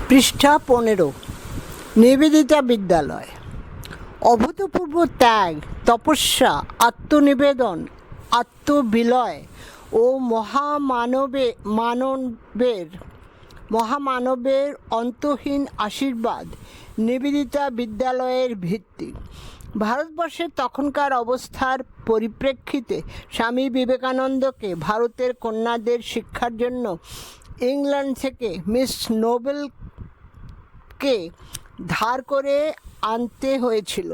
পৃষ্ঠা 15। নিবেদিতা বিদ্যালয়। অভূতপূর্ব ত্যাগ, তপস্যা, আত্মবিলয় ও মহামানবের অন্তহীন আশীর্বাদ নিবেদিতা বিদ্যালয়ের ভিত্তি। ভারতবর্ষের তখনকার অবস্থার পরিপ্রেক্ষিতে স্বামী বিবেকানন্দকে ভারতের কন্যাদের শিক্ষার জন্য ইংল্যান্ড থেকে মিস নোবেলকে ধার করে আনতে হয়েছিল।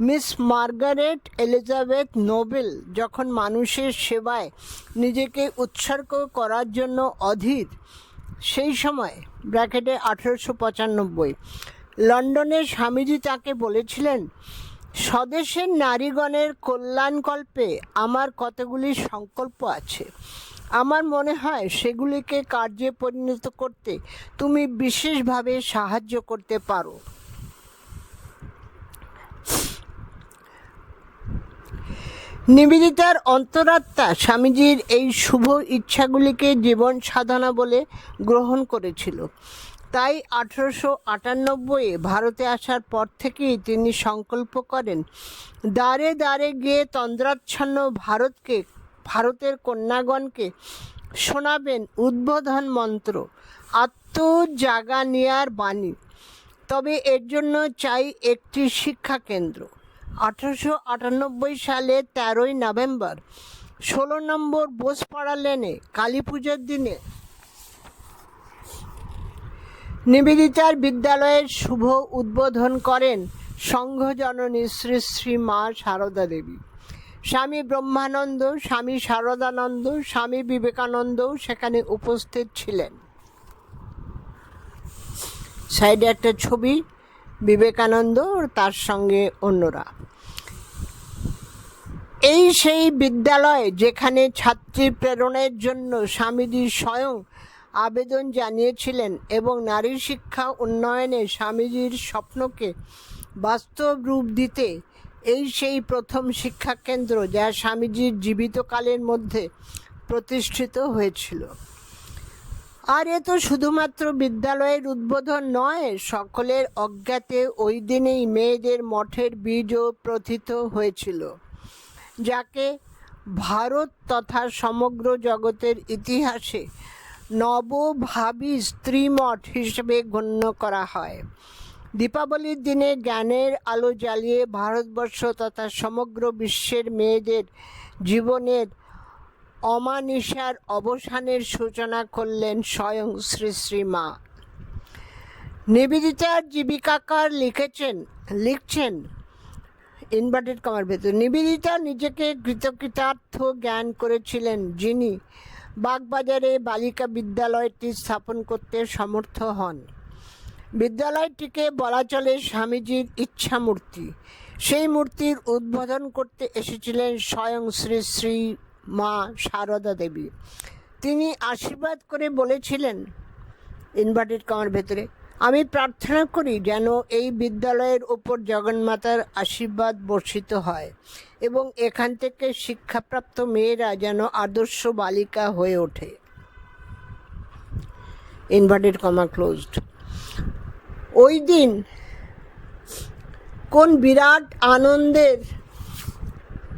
মিস মার্গারেট এলিজাবেথ নোবেল যখন মানুষের সেবায় নিজেকে উৎসর্গ করার জন্য অধীর, সেই সময় (1895) লন্ডনে স্বামীজি তাকে বলেছিলেন, স্বদেশের নারীগণের কল্যাণকল্পে আমার কতগুলি সংকল্প আছে। আমার মনে হয় সেগুলিকে কার্যে পরিণত করতে তুমি বিশেষভাবে সাহায্য করতে পারো। নিবেদিতার অন্তরাত্মা স্বামীজির এই শুভ ইচ্ছাগুলিকে জীবন সাধনা বলে গ্রহণ করেছিল। তাই 1898 ভারতে আসার পর থেকেই তিনি সংকল্প করেন, দ্বারে দ্বারে গিয়ে তন্দ্রাচ্ছন্ন ভারতের কন্যাগণকে শোনাবেন উদ্বোধন মন্ত্র, আত্মজাগানিয়ার বাণী। তবে এর জন্য চাই একটি শিক্ষা কেন্দ্র। 1898 সালে 13 নভেম্বর 16 নম্বর বোসপাড়া লেনে কালী পুজোর দিনে নিবেদিতার বিদ্যালয়ের শুভ উদ্বোধন করেন সংঘজননী শ্রী শ্রী মা সারদা দেবী। স্বামী ব্রহ্মানন্দ, স্বামী শারদানন্দ, স্বামী বিবেকানন্দও সেখানে উপস্থিত ছিলেন। সাইডে একটা ছবি, বিবেকানন্দ তার সঙ্গে অন্যরা। এই সেই বিদ্যালয় যেখানে ছাত্রী প্রেরণের জন্য স্বামীজি স্বয়ং আবেদন জানিয়েছিলেন এবং নারী শিক্ষা উন্নয়নে স্বামীজির স্বপ্নকে বাস্তব রূপ দিতে এই সেই প্রথম শিক্ষাকেন্দ্র যা স্বামীজির জীবিতকালের মধ্যে প্রতিষ্ঠিত হয়েছিল। আর এ তো শুধুমাত্র বিদ্যালয়ের উদ্বোধন নয়, সকলের অজ্ঞাতে ওই দিনেই মেয়েদের মঠের বীজও প্রথিত হয়েছিল, যাকে ভারত তথা সমগ্র জগতের ইতিহাসে নবভাবী স্ত্রীমঠ হিসেবে গণ্য করা হয়। দীপাবলির দিনে জ্ঞানের আলো জ্বালিয়ে ভারতবর্ষ তথা সমগ্র বিশ্বের মেয়েদের জীবনের অমানিসার অবসানের সূচনা করলেন স্বয়ং শ্রী শ্রী মা। নিবেদিতার জীবিকাকার লিখছেন ইনভার্টেড কমার ভেতর, নিবেদিতা নিজেকে কৃতকৃতার্থ জ্ঞান করেছিলেন যিনি বাগবাজারে বালিকা বিদ্যালয়টি স্থাপন করতে সমর্থ হন। বিদ্যালয়টিকে বলা চলে স্বামীজির ইচ্ছা মূর্তি। সেই মূর্তির উদ্বোধন করতে এসেছিলেন স্বয়ং শ্রী শ্রী মা সারদা দেবী। তিনি আশীর্বাদ করে বলেছিলেন ইনভার্টেড কমার ভেতরে, আমি প্রার্থনা করি যেন এই বিদ্যালয়ের ওপর জগন্মাতার আশীর্বাদ বর্ষিত হয় এবং এখান থেকে শিক্ষাপ্রাপ্ত মেয়েরা যেন আদর্শ বালিকা হয়ে ওঠে। Inverted comma closed. ওই দিন কোন বিরাট আনন্দের,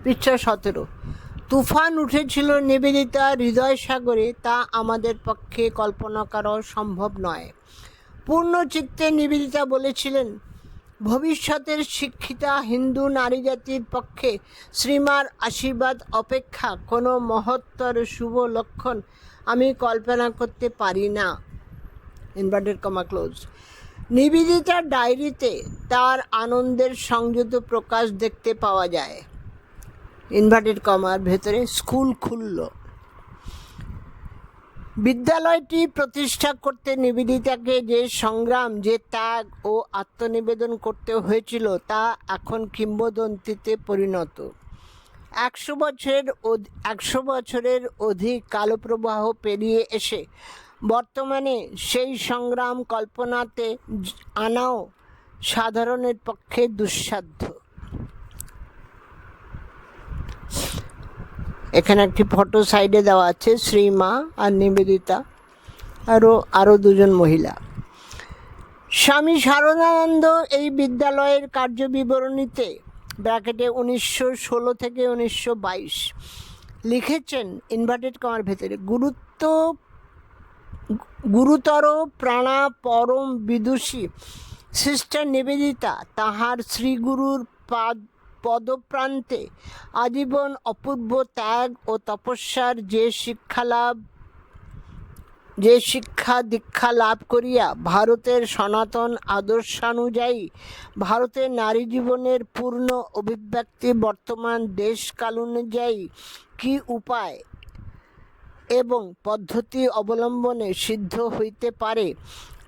পৃষ্ঠা 17, তুফান উঠেছিল নিবেদিতা হৃদয় সাগরে, তা আমাদের পক্ষে কল্পনা করা সম্ভব নয়। পূর্ণ চিত্তে নিবেদিতা বলেছিলেন, ভবিষ্যতের শিক্ষিতা হিন্দু নারী জাতির পক্ষে শ্রীমার আশীর্বাদ অপেক্ষা কোনো মহত্তর শুভ লক্ষণ আমি কল্পনা করতে পারি না। Inverted comma close. নিবেদিতার ডায়েরিতে তার আনন্দের সংযত প্রকাশ দেখতে পাওয়া যায়। ইনভার্টেড কমার ভেতরে স্কুল খুলল। বিদ্যালয়টি প্রতিষ্ঠা করতে নিবেদিতাকে যে সংগ্রাম, যে ত্যাগ ও আত্মনিবেদন করতে হয়েছিল তা এখন কিংবদন্তিতে পরিণত। 100 বছরের অধিক কালপ্রবাহ পেরিয়ে এসে বর্তমানে সেই সংগ্রাম কল্পনাতে আনাও সাধারণের পক্ষে দুঃসাধ্য। এখানে একটি ফটো সাইডে দেওয়া আছে, শ্রীমা আর নিবেদিতা আরও দুজন মহিলা। স্বামী শারদানন্দ এই বিদ্যালয়ের কার্যবিবরণীতে ব্র্যাকেটে 1916 থেকে 1922 লিখেছেন ইনভার্টেড কমার ভেতরে, গুরুতর প্রাণা পরম বিদুষী সিস্টার নিবেদিতা তাহার শ্রীগুরুর পদপ্রান্তে আজীবন অপূর্ব ত্যাগ ও তপস্যার যে শিক্ষা দীক্ষা লাভ করিয়া ভারতের সনাতন আদর্শানুযায়ী ভারতের নারী জীবনের পূর্ণ অভিব্যক্তি বর্তমান দেশকাল অনুযায়ী কী উপায় এবং পদ্ধতি অবলম্বনে সিদ্ধ হইতে পারে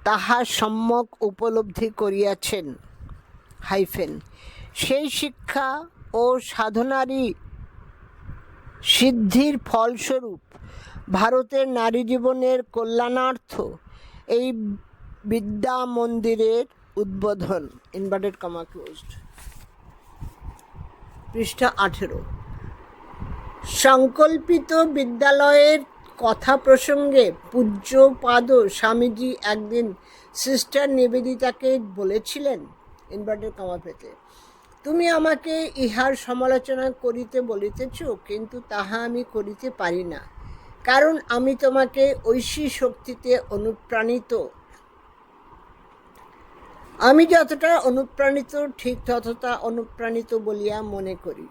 তাহা সম্যক উপলব্ধি করিয়াছেন সেই শিক্ষা ও সাধনারই সিদ্ধির ফলস্বরূপ ভারতের নারী জীবনের কল্যাণার্থ এই বিদ্যা মন্দিরের উদ্বোধন ইনভার্টেড কমা ক্লোজড। পৃষ্ঠা 18। সংকল্পিত বিদ্যালয়ের কথা প্রসঙ্গে পূজ্যপাদ স্বামীজি একদিন সিস্টার নিবেদিতাকে বলেছিলেন ইনভার্টেড কমা পেতে, তুমি আমাকে ইহার সমালোচনা করিতে বলিতেছ, কিন্তু তাহা আমি করিতে পারি না, কারণ আমি তোমাকে ঐশী শক্তিতে অনুপ্রাণিত, আমি যতটা অনুপ্রাণিত ঠিক ততটা অনুপ্রাণিত বলিয়া মনে করি। ...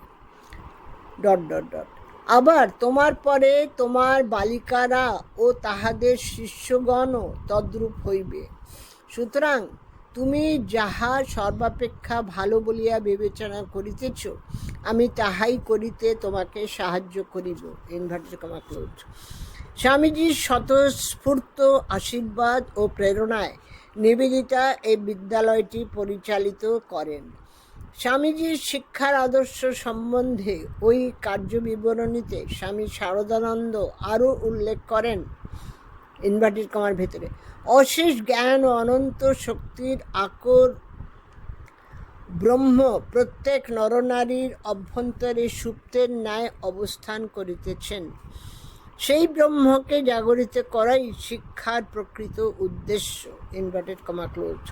আবার তোমার পরে তোমার বালিকারা ও তাহাদের শিষ্যগণও তদ্রূপ হইবে। সুতরাং তুমি যাহা সর্বাপেক্ষা ভালো বলিয়া বিবেচনা করিতেছ, আমি তাহাই করিতে তোমাকে সাহায্য করিব ইনভার্টেড কমা ক্লোজ। স্বামীজির স্বতঃস্ফূর্ত আশীর্বাদ ও প্রেরণায় নিবেদিতা এই বিদ্যালয়টি পরিচালিত করেন। স্বামীজির শিক্ষার আদর্শ সম্বন্ধে ওই কার্যবিবরণীতে স্বামী শারদানন্দ আরও উল্লেখ করেন ইনভার্টেড কমার ভেতরে, অশেষ জ্ঞান ও অনন্ত শক্তির আকর ব্রহ্ম প্রত্যেক নরনারীর অভ্যন্তরে সুপ্তের ন্যায় অবস্থান করিতেছেন। সেই ব্রহ্মকে জাগরিত করাই শিক্ষার প্রকৃত উদ্দেশ্য ইনভার্টেড কমা ক্লোজ।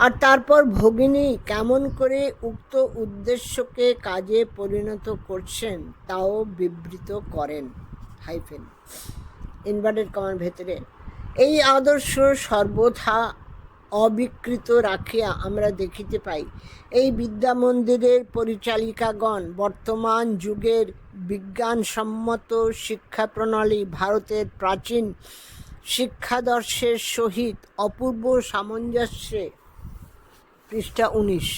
আর তারপর ভগিনী কেমন করে উক্ত উদ্দেশ্যকে কাজে পরিণত করছেন তাও বিবৃত করেন ইনভার্টেড কমার ভেতরে। এই আদর্শ সর্বথা অবিকৃত রাখিয়া আমরা দেখিতে পাই এই বিদ্যা মন্দিরের পরিচালিকাগণ বর্তমান যুগের বিজ্ঞানসম্মত শিক্ষা প্রণালী ভারতের প্রাচীন শিক্ষাদর্শের সহিত অপূর্ব সামঞ্জস্যে পৃষ্ঠা 19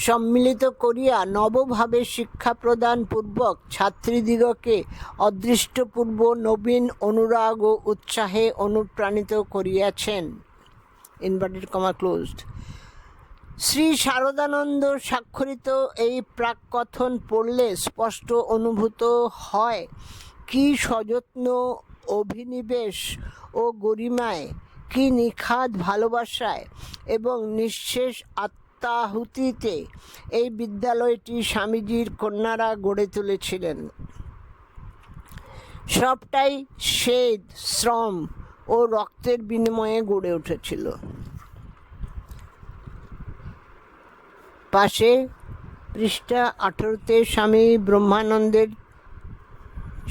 সম্মিলিত করিয়া নবভাবে শিক্ষা প্রদান পূর্বক ছাত্রীদিগকে অদৃষ্টপূর্ব নবীন অনুরাগ ও উৎসাহে অনুপ্রাণিত করিয়াছেন inverted comma closed. Shri Saradananda স্বাক্ষরিত এই প্রাককথন পড়লে স্পষ্ট অনুভূত হয় কি সযত্ন অভিনিবেশ ও গরিমায়, কি নিখাদ ভালোবাসায় এবং নিঃশেষ আত্মাহুতিতে এই বিদ্যালয়টি স্বামীজির কন্যারা গড়ে তুলেছিলেন। সবটাই স্বেদ, শ্রম ও রক্তের বিনিময়ে গড়ে উঠেছিল। পাশে পৃষ্ঠা 18তে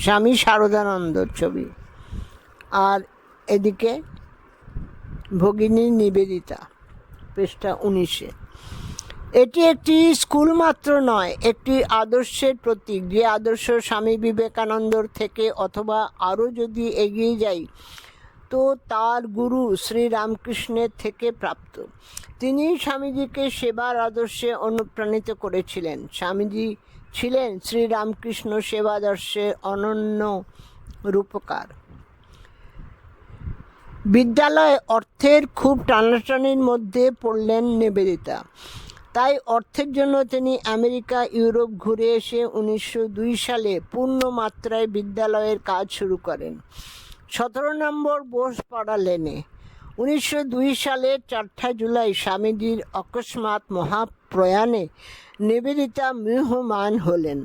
স্বামী শারদানন্দর ছবি, আর এদিকে ভগিনী নিবেদিতা পৃষ্ঠা 19। এটি একটি স্কুল মাত্র নয়, একটি আদর্শের প্রতীক, যে আদর্শ স্বামী বিবেকানন্দর থেকে অথবা আরও যদি এগিয়ে যাই তো তার গুরু শ্রীরামকৃষ্ণের থেকে প্রাপ্ত। তিনি স্বামীজিকে সেবার আদর্শে অনুপ্রাণিত করেছিলেন। স্বামীজি ছিলেন শ্রীরামকৃষ্ণ সেবাদর্শের অনন্য রূপকার। বিদ্যালয়ে অর্থের খুব টানাটানির মধ্যে পড়লেন নিবেদিতা। তাই অর্থের জন্য তিনি আমেরিকা, ইউরোপ ঘুরে এসে 1902 সালে পূর্ণ মাত্রায় বিদ্যালয়ের কাজ শুরু করেন 17 নম্বর বোসপাড়া লেনে। 1902 সালের 4 জুলাই স্বামীজির অকস্মাৎ মহাপ্রয়াণে নিবেদিতা মুহ্যমান হলেন।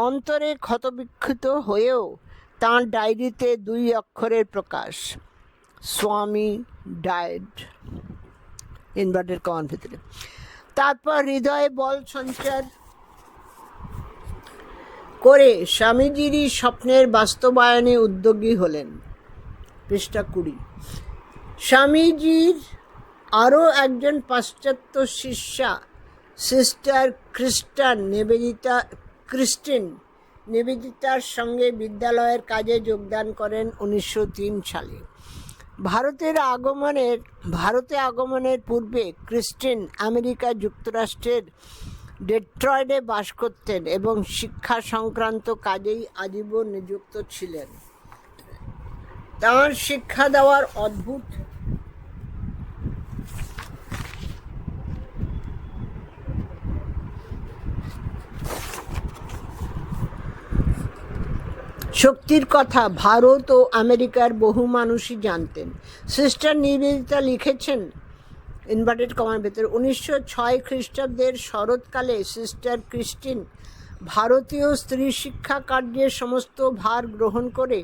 অন্তরে ক্ষতবিক্ষত হয়েও তাঁর ডায়েরিতে 2 অক্ষরের প্রকাশ, স্বামী ডায়েড। ইনভার্টেড কমার ভেতরে। তারপর হৃদয়ে বল সঞ্চার করে স্বামীজিরই স্বপ্নের বাস্তবায়নে উদ্যোগী হলেন। পৃষ্ঠা 20। স্বামীজির আরও একজন পাশ্চাত্য শিষ্যা সিস্টার নিবেদিতার সঙ্গে বিদ্যালয়ের কাজে যোগদান করেন 1903 সালে। ভারতে আগমনের পূর্বে ক্রিস্টিন আমেরিকা যুক্তরাষ্ট্রের ডেট্রয়েটে বাস করতেন এবং শিক্ষা সংক্রান্ত কাজেই আজীবন নিযুক্ত ছিলেন। তাঁর শিক্ষা দেওয়ার অদ্ভুত শক্তির কথা ভারত ও আমেরিকার বহু মানুষই জানতেন। সিস্টার নিবেদিতা লিখেছেন ইনভার্টেড কমার ভেতরে 1906 খ্রিস্টাব্দের শরৎকালে সিস্টার ক্রিস্টিন ভারতীয় স্ত্রী শিক্ষা কার্যের সমস্ত ভার গ্রহণ করে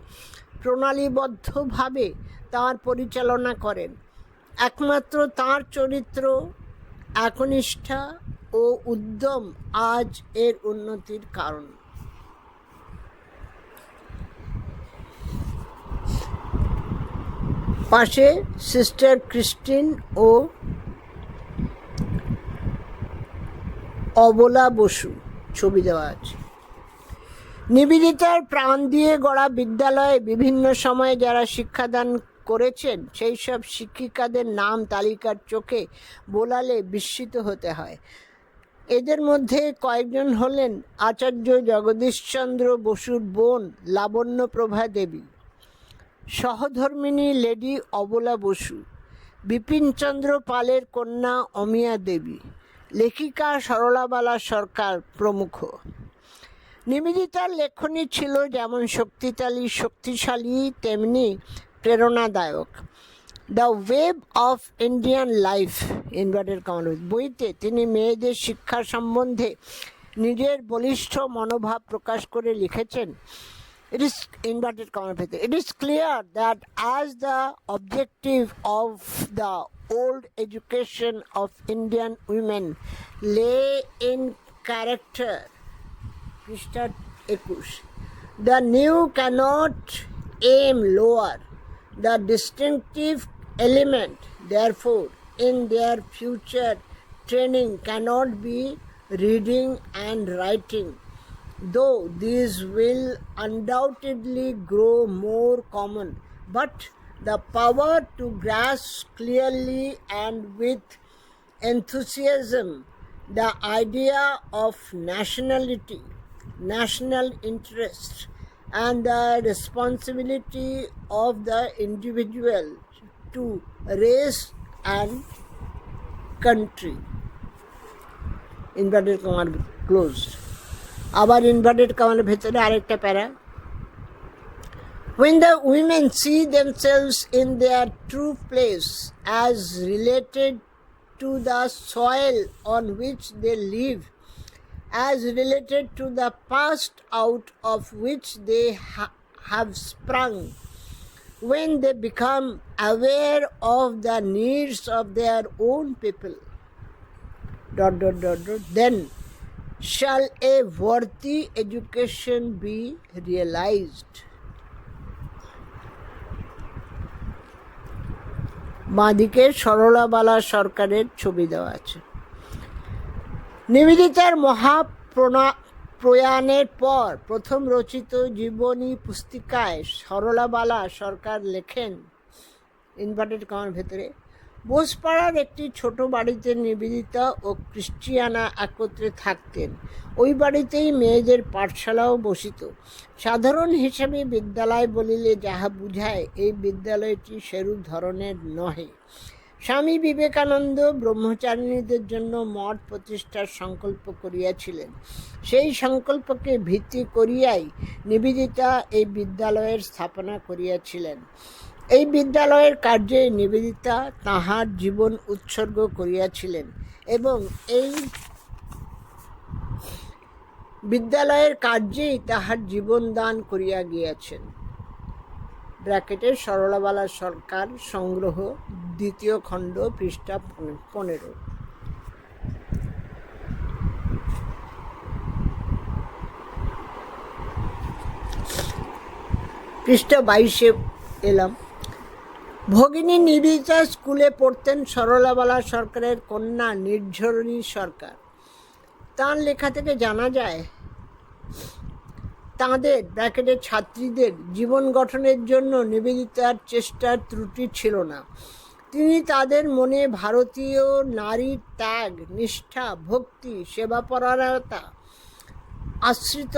প্রণালীবদ্ধভাবে তাঁর পরিচালনা করেন। একমাত্র তাঁর চরিত্র, একনিষ্ঠা ও উদ্যম আজ এর উন্নতির কারণ। পাশে সিস্টার ক্রিস্টিন ও অবলা বসু ছবি দেওয়া আছে। নিবেদিতার প্রাণ দিয়ে গড়া বিদ্যালয়ে বিভিন্ন সময়ে যারা শিক্ষাদান করেছেন সেই সব শিক্ষিকাদের নাম তালিকার চোখে বোলালে বিস্মিত হতে হয়। এদের মধ্যে কয়েকজন হলেন আচার্য জগদীশচন্দ্র বসুর বোন লাবণ্যপ্রভা দেবী, সহধর্মিণী লেডি অবলা বসু, বিপিনচন্দ্র পালের কন্যা অমিয়া দেবী, লেখিকা সরলাবালা সরকার প্রমুখ। নিবেদিতার লেখনী ছিল যেমন শক্তিশালী তেমনি প্রেরণাদায়ক। The web of Indian life inverted কমার বইতে তিনি মেয়েদের শিক্ষা সম্বন্ধে নিজের বলিষ্ঠ মনোভাব প্রকাশ করে লিখেছেন, It is inverted comma. It is clear that as the objective of the old education of Indian women lay in character, the new cannot aim lower. The distinctive element, therefore, in their future training cannot be reading and writing, though these will undoubtedly grow more common, but the power to grasp clearly and with enthusiasm the idea of nationality, national interest, and the responsibility of the individual to race and country. Inverted comma closed. আবার inverted কমার ভেতরে আরেকটা প্যারা। When the women see themselves in their true place as related to the soil on which they live, as related to the past out of which they have sprung, when they become aware of the needs of their own people, ... then shall a worthy education be realized. বাঁদিকে সরলাবালা সরকারের ছবি দেওয়া আছে। নিবেদিতার মহাপ্রয়াণের পর প্রথম রচিত জীবনী পুস্তিকায় সরলাবালা সরকার লেখেন ইনভার্টেড কমার ভেতরে, বোসপাড়ার একটি ছোট বাড়িতে নিবেদিতা ও ক্রিশ্চিয়ানা একত্রে থাকতেন। ওই বাড়িতেই মেয়েদের পাঠশালাও বসিত। সাধারণ হিসাবে বিদ্যালয় বলিলে যাহা বুঝায়, এই বিদ্যালয়টি সেরূপ ধরনের নহে। স্বামী বিবেকানন্দ ব্রহ্মচারিণীদের জন্য মঠ প্রতিষ্ঠার সংকল্প করিয়াছিলেন। সেই সংকল্পকে ভিত্তি করিয়াই নিবেদিতা এই বিদ্যালয়ের স্থাপনা করিয়াছিলেন। এই বিদ্যালয়ের কার্যে নিবেদিতা তাঁহার জীবন উৎসর্গ করিয়াছিলেন এবং এই বিদ্যালয়ের কার্যেই তাহার জীবন দান করিয়া গিয়াছেন। ব্র্যাকেটে সরলাবালা সরকার সংগ্রহ, দ্বিতীয় খণ্ড, পৃষ্ঠা 15। পৃষ্ঠা 22-এ এলাম। ভগিনী নিবেদিতা স্কুলে পড়তেন সরলাবালা সরকারের কন্যা নির্ঝরিণী সরকার। তাঁর লেখা থেকে জানা যায় তাঁদের ব্র্যাকেটের ছাত্রীদের জীবন গঠনের জন্য নিবেদিতার চেষ্টার ত্রুটি ছিল না। তিনি তাদের মনে ভারতীয় নারীর ত্যাগ, নিষ্ঠা, ভক্তি, সেবাপরায়ণতা, আশ্রিত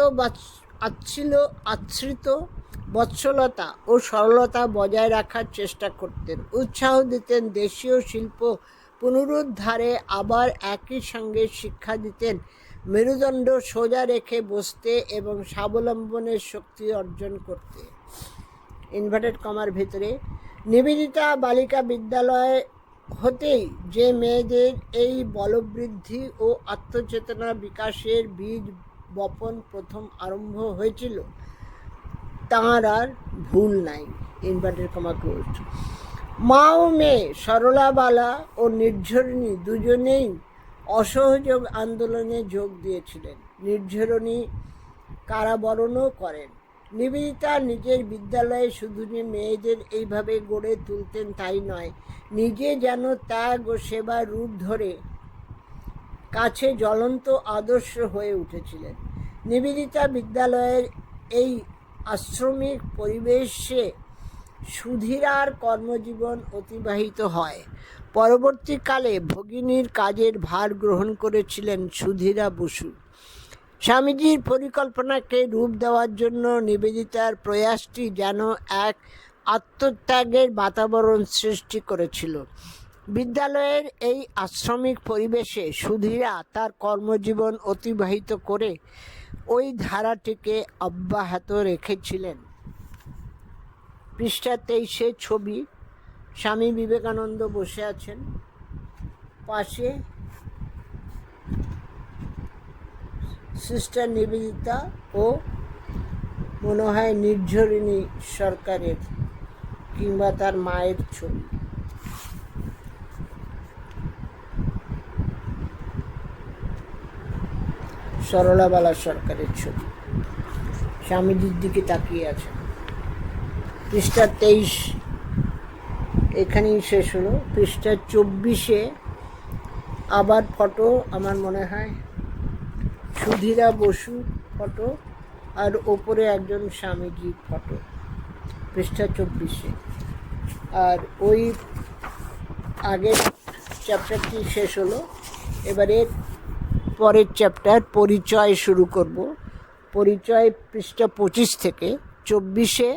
বৎসলতা ও সরলতা বজায় রাখার চেষ্টা করতেন। উৎসাহ দিতেন দেশীয় শিল্প পুনরুদ্ধারে, আবার একই সঙ্গে শিক্ষা দিতেন মেরুদণ্ড সোজা রেখে বসতে এবং স্বাবলম্বনের শক্তি অর্জন করতে। ইনভার্টেড কমার ভেতরে নিবেদিতা বালিকা বিদ্যালয় হতেই যে মেয়েদের এই বলবৃদ্ধি ও আত্মচেতনা বিকাশের বীজ বপন প্রথম আরম্ভ হয়েছিল, তাঁর আর ভুল নাই। Inverted comma close. মা ও মেয়ে সরলাবালা ও নির্ঝরিণী দুজনেই অসহযোগ আন্দোলনে যোগ দিয়েছিলেন। নির্ঝরিণী কারাবরণও করেন। নিবেদিতা নিজের বিদ্যালয়ে শুধু যে মেয়েদের এইভাবে গড়ে তুলতেন তাই নয়, নিজে যেন ত্যাগ ও সেবার রূপ ধরে কাছে জ্বলন্ত আদর্শ হয়ে উঠেছিলেন। নিবেদিতা বিদ্যালয়ের এই আশ্রমিক পরিবেশে সুধীরার কর্মজীবন অতিবাহিত হয়। পরবর্তীকালে ভগিনীর কাজের ভার গ্রহণ করেছিলেন সুধীরা বসু। স্বামীজির পরিকল্পনাকে রূপ দেওয়ার জন্য নিবেদিতার প্রয়াসটি যেন এক আত্মত্যাগের বাতাবরণ সৃষ্টি করেছিল। বিদ্যালয়ের এই আশ্রমিক পরিবেশে সুধীরা তার কর্মজীবন অতিবাহিত করে ওই ধারাটিকে অব্যাহত রেখেছিলেন। পৃষ্ঠা 23-এ ছবি, স্বামী বিবেকানন্দ বসে আছেন, পাশে সিস্টার নিবেদিতা ও মনে হয় নির্ঝরিণী সরকারের কিংবা তার মায়ের ছবি। সরলাবালা সরকারের ছবি, স্বামীজির দিকে তাকিয়ে আছেন। পৃষ্ঠা 23 এখানেই শেষ হলো। পৃষ্ঠা 24-এ আবার ফটো, আমার মনে হয় সুধীরা বসু ফটো, আর ওপরে একজন স্বামীজির ফটো, পৃষ্ঠা 24-এ। আর ওই আগের চ্যাপ্টারটি শেষ হলো। এবারে পরের চ্যাপ্টার পরিচয় শুরু করব। পরিচয় পৃষ্ঠা 25 থেকে 24-এ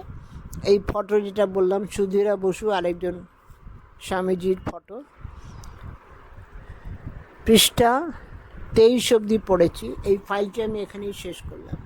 এই ফটো যেটা বললাম সুধীরা বসু আরেকজন স্বামীজির ফটো। পৃষ্ঠা 23 অবধি পড়েছি। এই ফাইলটি আমি এখানেই শেষ করলাম।